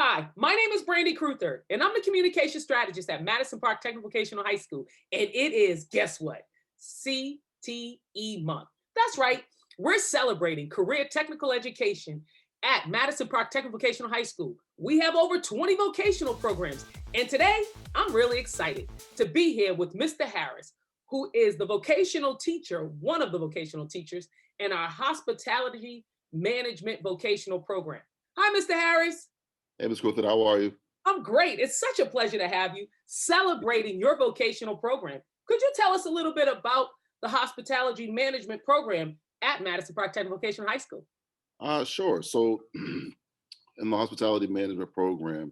Hi, my name is Brandy Cruther, and I'm the communication strategist at Madison Park Technical Vocational High School. And it is, guess what? CTE month. That's right. We're celebrating career technical education at Madison Park Technical Vocational High School. We have over 20 vocational programs. And today, I'm really excited to be here with Mr. Harris, who is the vocational teacher, one of the vocational teachers in our hospitality management vocational program. Hi, Mr. Harris. Hey, Ms. Griffith, how are you? I'm great. It's such a pleasure to have you celebrating your vocational program. Could you tell us a little bit about the hospitality management program at Madison Park Technical Vocational High School? Sure. So, in the hospitality management program,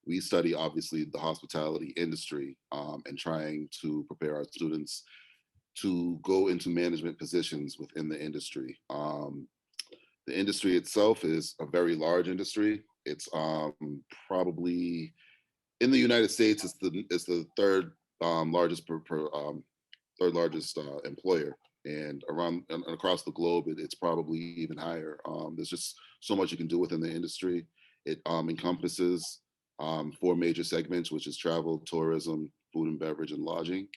we study obviously the hospitality industry and trying to prepare our students to go into management positions within the industry. The industry itself is a very large industry. It's probably in the United States, it's the third largest third largest employer, and around and across the globe, it's probably even higher. There's just so much you can do within the industry. It encompasses four major segments, which is travel, tourism, food and beverage, and lodging.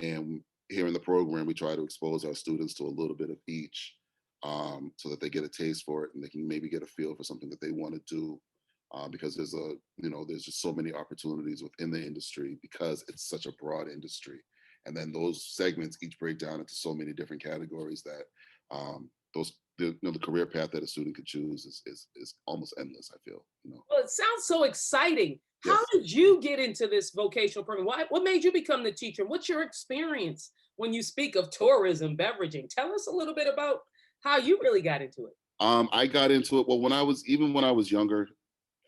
And here in the program, we try to expose our students to a little bit of each, so that they get a taste for it and they can maybe get a feel for something that they want to do. Because there's just so many opportunities within the industry because it's such a broad industry, and then those segments each break down into so many different categories that the career path that a student could choose is almost endless. I feel. Well, it sounds so exciting. How Yes. did you get into this vocational program? What made you become the teacher? What's your experience when you speak of tourism, beveraging? Tell us a little bit about how you really got into it. I got into it, well, when I was younger,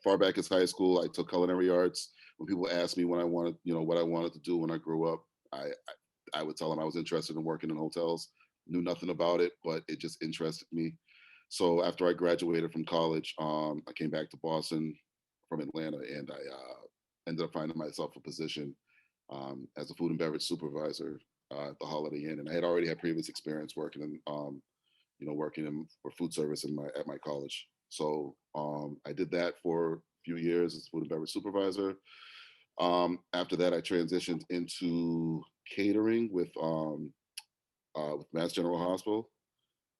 far back as high school. I took culinary arts. When people asked me what I wanted to do when I grew up, I would tell them I was interested in working in hotels. Knew nothing about it, but it just interested me. So after I graduated from college, I came back to Boston from Atlanta, and I ended up finding myself a position as a food and beverage supervisor at the Holiday Inn, and I had already had previous experience working in for food service at my college. So I did that for a few years as food and beverage supervisor. After that, I transitioned into catering with Mass General Hospital.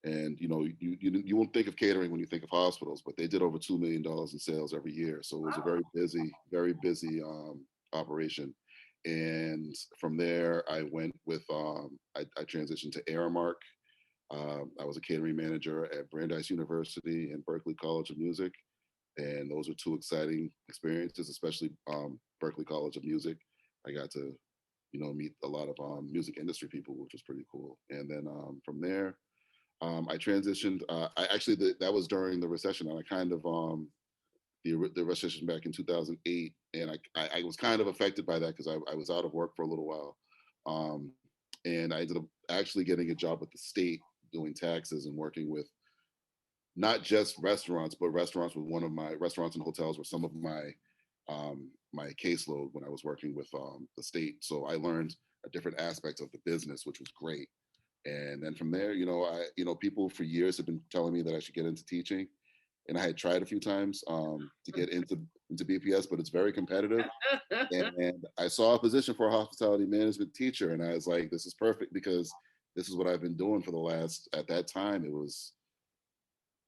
And you won't think of catering when you think of hospitals, but they did over $2 million in sales every year. So it was a very busy operation. And from there, I went with I transitioned to Aramark. I was a catering manager at Brandeis University and Berklee College of Music, and those were two exciting experiences, especially Berklee College of Music. I got to, meet a lot of music industry people, which was pretty cool. And then from there, I transitioned. I actually that was during the recession, and I kind of the recession back in 2008, and I was kind of affected by that because I was out of work for a little while, and I ended up actually getting a job with the state doing taxes and working with not just restaurants, but restaurants with one of my restaurants and hotels were some of my caseload when I was working with the state. So I learned a different aspect of the business, which was great. And then from there, people for years have been telling me that I should get into teaching, and I had tried a few times to get into BPS, but it's very competitive. And I saw a position for a hospitality management teacher, and I was like, this is perfect because this is what I've been doing for the last. At that time, it was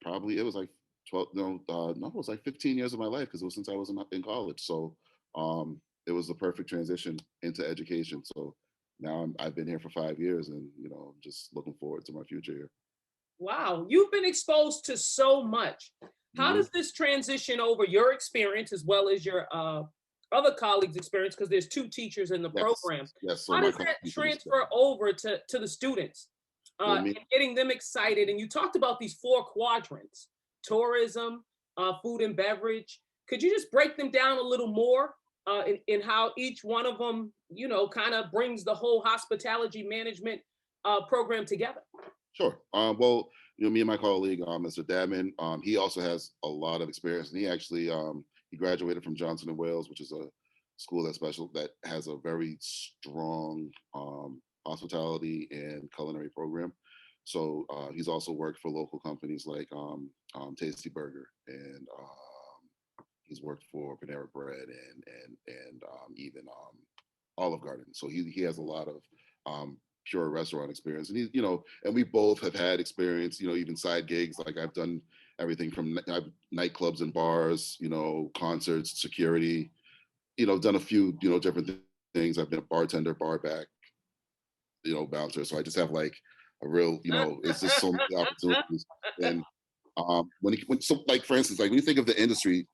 like 12, no, it was like 15 years of my life because it was since I was in college. So it was the perfect transition into education. So now I've been here for 5 years, and I'm just looking forward to my future here. Wow, you've been exposed to so much. How Hmm. does this transition over your experience as well as your other colleagues' experience? Because there's two teachers in the Yes, program. yes. So How my does that contribution is transfer over to the students well, and me. getting them excited? And you talked about these four quadrants: tourism, food and beverage. Could you just break them down a little more in how each one of them, kind of brings the whole hospitality management program together? Sure. Well, me and my colleague, Mr. Dadman, he also has a lot of experience, and he graduated from Johnson and Wales, which is a school that has a very strong hospitality and culinary program. So he's also worked for local companies like Tasty Burger and He's worked for Panera Bread and even Olive Garden. So he has a lot of pure restaurant experience, and and we both have had experience, even side gigs. Like I've done everything from nightclubs and bars, concerts, security, done a few, different things. I've been a bartender, bar back, bouncer. So I just have like a real, it's just so many opportunities. And so like, for instance, like when you think of the industry,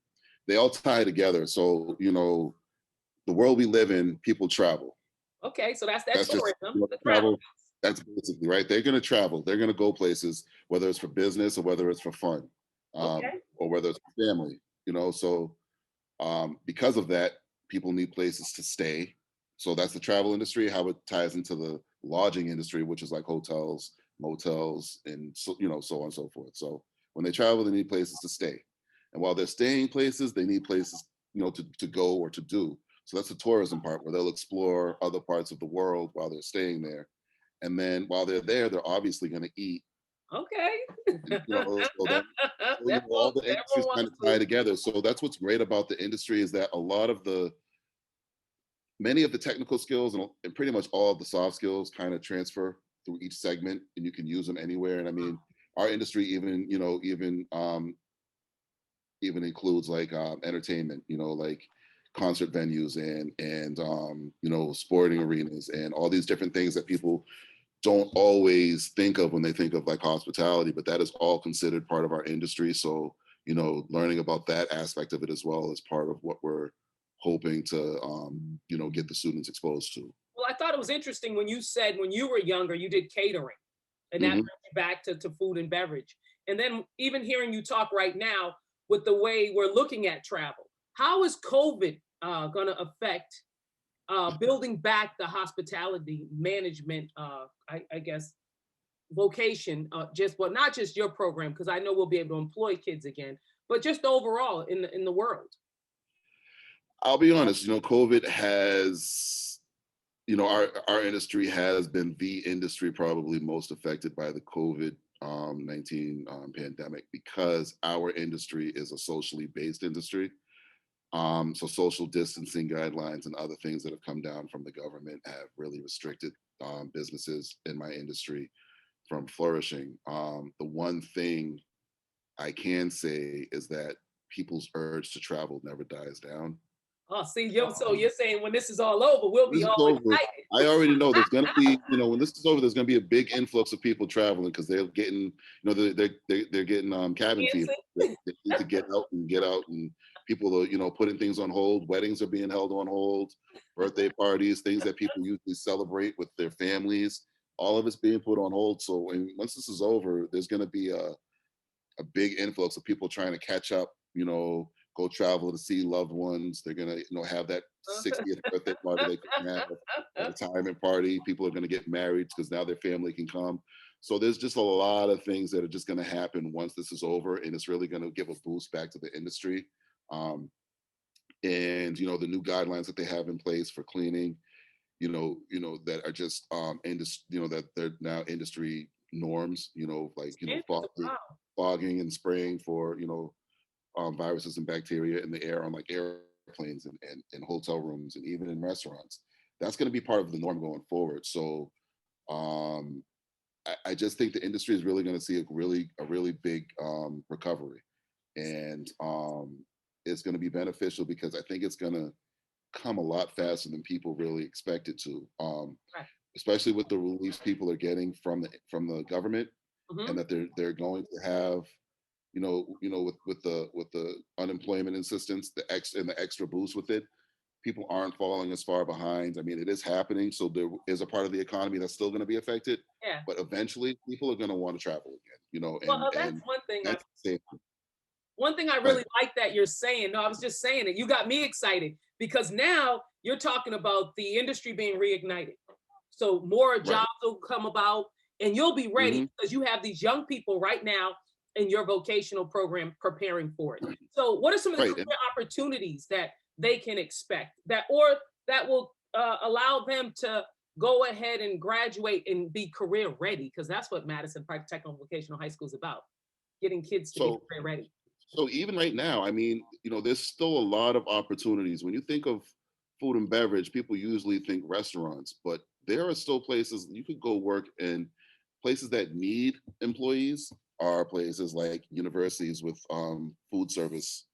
they all tie together. So, the world we live in, people travel. Okay, so that's that That's just tourism, the travel. travel. That's basically right. They're going to travel. They're going to go places, whether it's for business or whether it's for fun, Okay, or whether it's for family. So because of that, people need places to stay. So that's the travel industry. How it ties into the lodging industry, which is like hotels, motels, and so on and so forth. So when they travel, they need places to stay, and while they're staying places, they need places, to go or to do. So that's the tourism part, where they'll explore other parts of the world while they're staying there, and then while they're there, they're obviously going to eat. okay. And, so that all the Everyone industries kind wants of tie to. together. So that's what's great about the industry, is that a lot of the many of the technical skills and pretty much all of the soft skills kind of transfer through each segment, and you can use them anywhere. And I mean, our industry even includes like entertainment, like concert venues and sporting arenas and all these different things that people don't always think of when they think of like hospitality, but that is all considered part of our industry. So, learning about that aspect of it as well is part of what we're hoping to, get the students exposed to. Well, I thought it was interesting when you said when you were younger, you did catering, and that Hmm. brings you back to food and beverage. And then even hearing you talk right now with the way we're looking at travel, how is COVID going to affect building back the hospitality management, I guess, vocation? Just well, not just your program, because I know we'll be able to employ kids again, but just overall in the world. I'll be honest, COVID has, our industry has been the industry probably most affected by the COVID 19 pandemic, because our industry is a socially based industry. So social distancing guidelines and other things that have come down from the government have really restricted businesses in my industry from flourishing. The one thing I can say is that people's urge to travel never dies down. Oh, see, so Um, you're saying when this is all over, we'll this be is all over. I excited. already know there's going to be, when this is over, there's going to be a big influx of people traveling, because they're getting, they're getting cabin fever. They need to get out, and people are, putting things on hold. Weddings are being held on hold, birthday parties, things that people usually celebrate with their families. All of it's being put on hold. So once this is over, there's going to be a big influx of people trying to catch up, go travel to see loved ones. They're gonna, have that 60th birthday party they couldn't have, a retirement party. People are gonna get married because now their family can come. So there's just a lot of things that are just gonna happen once this is over, and it's really gonna give a boost back to the industry. Um, and the new guidelines that they have in place for cleaning, that are just that they're now industry norms, like Wow. fogging and spraying for viruses and bacteria in the air on like airplanes and hotel rooms and even in restaurants. That's going to be part of the norm going forward. So um, I just think the industry is really going to see a really big recovery, and it's going to be beneficial, because I think it's going to come a lot faster than people really expect it to. Right. Especially with the reliefs people are getting from the government, Hmm. and that they're going to have, with the unemployment assistance, the extra boost with it, people aren't falling as far behind. I mean, it is happening. So there is a part of the economy that's still going to be affected, Yeah. but eventually people are going to want to travel again, Well, and that's safe. one thing I Right. really like that you're saying. No, I was just saying it. You got me excited because now you're talking about the industry being reignited. So more Right. jobs will come about, and you'll be ready Hmm. because you have these young people right now in your vocational program preparing for it. So, what are some of the Right. career opportunities that they can expect that will allow them to go ahead and graduate and be career ready? Because that's what Madison Park Technical Vocational High School is about, getting kids to be So career ready. So even right now, I mean, there's still a lot of opportunities. When you think of food and beverage, people usually think restaurants, but there are still places you could go work in. Places that need employees are places like universities with food service,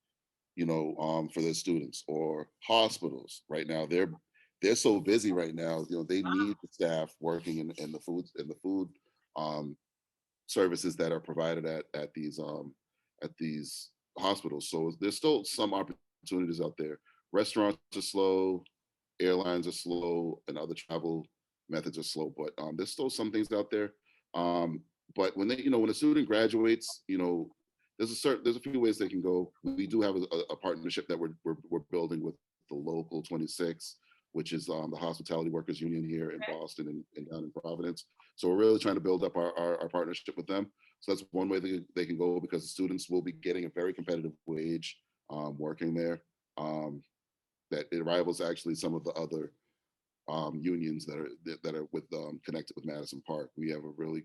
for their students, or hospitals. Right now, they're so busy right now. They need the staff working in the food um, services that are provided at these hospitals. So there's still some opportunities out there. Restaurants are slow, airlines are slow, and other travel methods are slow. But there's still some things out there. Um, but when a student graduates, there's a few ways they can go. We do have a partnership that we're building with the local 26, which is the Hospitality Workers Union here in Okay. Boston and down in Providence. So we're really trying to build up our partnership with them. So that's one way they can go, because the students will be getting a very competitive wage working there. Um, that it rivals actually some of the other unions that are connected with Madison Park. We have a really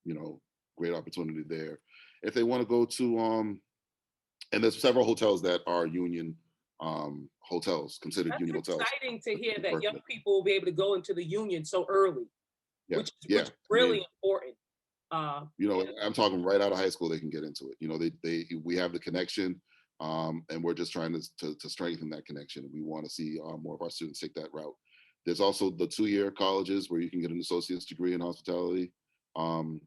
you know great opportunity there. If they want to go to and there's several hotels that are union hotels, considered That's union hotels. exciting to hear that young Berkeley. people will be able to go into the union so early, Yeah, which yeah. is I mean, really important. Yeah. I'm talking right out of high school, they can get into it. We have the connection, and we're just trying to strengthen that connection. We want to see more of our students take that route. There's also the 2-year colleges where you can get an associate's degree in hospitality, um,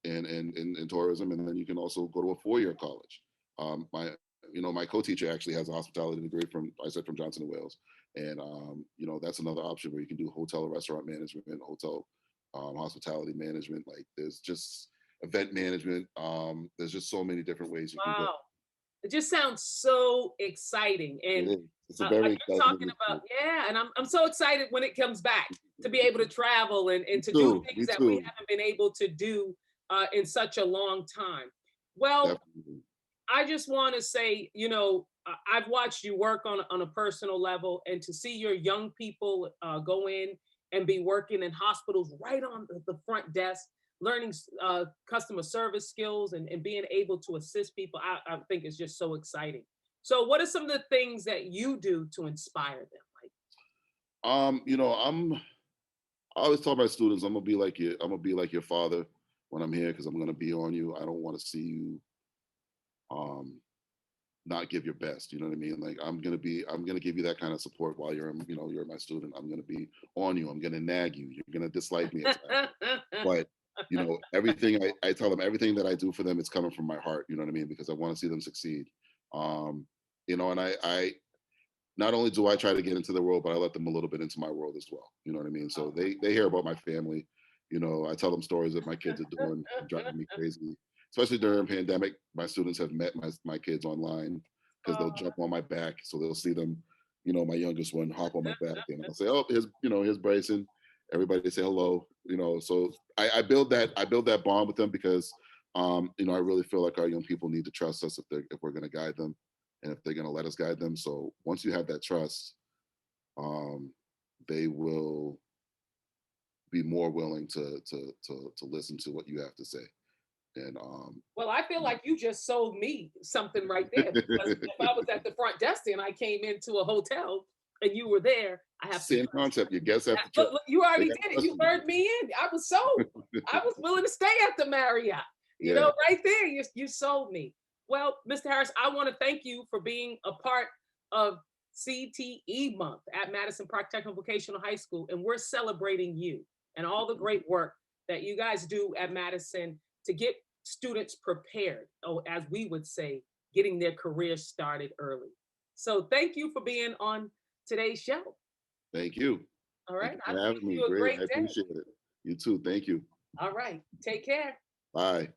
and in tourism, and then you can also go to a 4-year college. My co-teacher actually has a hospitality degree from Johnson and Wales, and that's another option where you can do hotel or restaurant management, hotel hospitality management. Like there's just event management. There's just so many different ways you can go. Wow. It just sounds so exciting. It And is. It's a very you're exciting talking industry. about, yeah, and I'm so excited when it comes back to be able to travel and Me to do too. things Me that we too. haven't been able to do in such a long time. Well, Definitely. I just want to say, I've watched you work on a personal level, and to see your young people go in and be working in hospitals right on the front desk, learning customer service skills and being able to assist people, I think is just so exciting. So, what are some of the things that you do to inspire them? Like, Um, you know, I'm I always tell my students, I'm gonna be like your father when I'm here, because I'm gonna be on you. I don't want to see you um not give your best. You know what I mean? Like I'm gonna give you that kind of support while you're my student. I'm gonna be on you. I'm gonna nag you. You're gonna dislike me at times. But everything I tell them, everything that I do for them, it's coming from my heart. You know what I mean? Because I want to see them succeed. Um, and I not only do I try to get into the world, but I let them a little bit into my world as well. You know what I mean? So they hear about my family. I tell them stories that my kids are doing, driving me crazy. Especially during pandemic, my students have met my kids online, because they'll Oh, jump on my back. So they'll see them, my youngest one hop on my back, and I'll say, "Oh, here's Bryson." Everybody say hello. So I build that bond with them, because I really feel like our young people need to trust us if we're going to guide them, and if they're going to let us guide them. So once you have that trust, um, they will be more willing to listen to what you have to say. And well, I feel like you just sold me something right there, because if I was at the front desk and I came into a hotel and you were there, I have to same trust. concept. Your guests have to trust. Look, you They already got to did it. trust You you. lured me in. I was sold. I was willing to stay at the Marriott. Yeah. Right there, you sold me. Well, Mr. Harris, I want to thank you for being a part of CTE month at Madison Park Technical Vocational High School. And we're celebrating you and all the great work that you guys do at Madison to get students prepared, or as we would say, getting their careers started early. So thank you for being on today's show. Thank you. All Thank right. you I for wish having me. you a Great. great I day. appreciate it. You too. Thank you. All right. Take care. Bye.